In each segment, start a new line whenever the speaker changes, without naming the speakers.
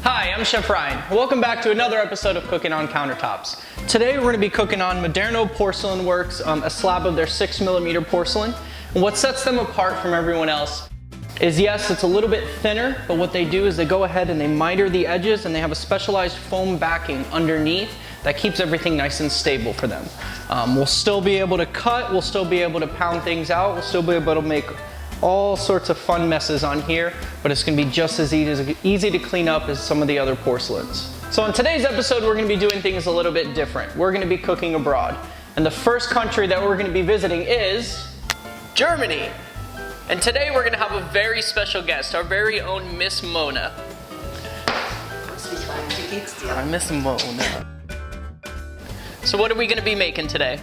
Hi, I'm Chef Ryan. Welcome back to another episode of Cooking on Countertops. Today we're going to be cooking on Moderno Porcelain Works, a slab of their 6mm porcelain. And what sets them apart from everyone else is, yes, it's a little bit thinner, but what they do is they go ahead and they miter the edges, and they have a specialized foam backing underneath that keeps everything nice and stable for them. We'll still be able to cut, we'll still be able to pound things out, we'll still be able to make all sorts of fun messes on here, but it's going to be just as easy to clean up as some of the other porcelains. So in today's episode, we're going to be doing things a little bit different. We're going to be cooking abroad. And the first country that we're going to be visiting is Germany. And today we're going to have a very special guest, our very own Miss Mona. Hi, Miss Mona. So what are we going to be making today?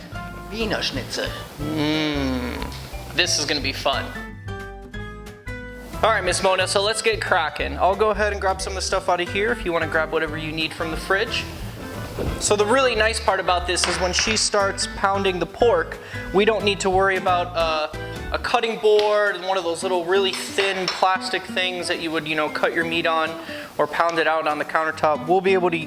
Wienerschnitzel.
This is going to be fun. All right, Miss Mona, so let's get cracking. I'll go ahead and grab some of the stuff out of here if you want to grab whatever you need from the fridge. So the really nice part about this is when she starts pounding the pork, we don't need to worry about a cutting board and one of those little really thin plastic things that you would, cut your meat on or pound it out on the countertop. We'll be able to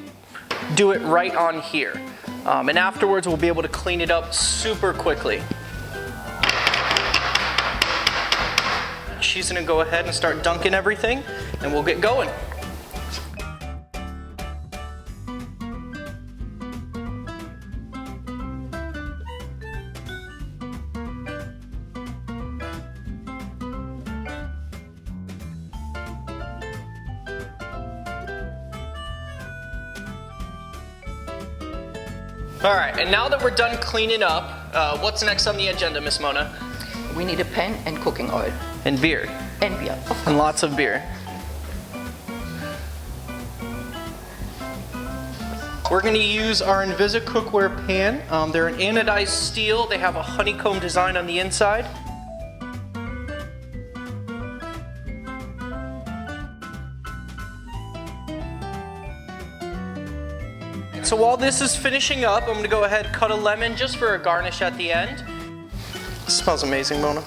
do it right on here. And afterwards, we'll be able to clean it up super quickly. She's gonna go ahead and start dunking everything, and we'll get going. All right, and now that we're done cleaning up, what's next on the agenda, Miss Mona?
We need a pan and cooking oil.
And beer.
And beer, of course.
And lots of beer. We're going to use our Invisa cookware pan. They're an anodized steel. They have a honeycomb design on the inside. So while this is finishing up, I'm going to go ahead and cut a lemon just for a garnish at the end. It smells amazing, Mona.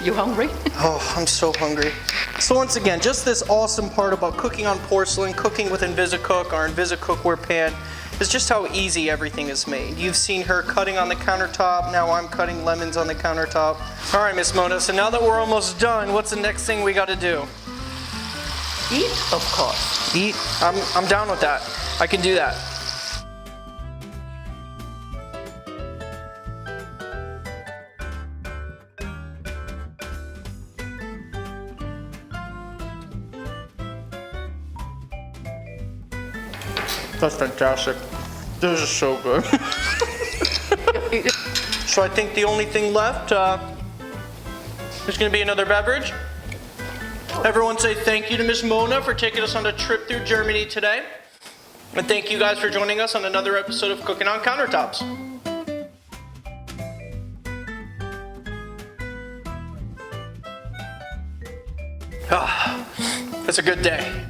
You hungry?
Oh, I'm so hungry. So once again, just this awesome part about cooking on porcelain, cooking with InvisiCook, our Invisa cookware pan, is just how easy everything is made. You've seen her cutting on the countertop, now I'm cutting lemons on the countertop. All right, Miss Mona, so now that we're almost done, what's the next thing we got to do?
Eat, of course.
Eat? I'm down with that. I can do that. That's fantastic. This is so good. So I think the only thing left is going to be another beverage. Everyone say thank you to Miss Mona for taking us on a trip through Germany today. And thank you guys for joining us on another episode of Cooking on Countertops. It's a good day.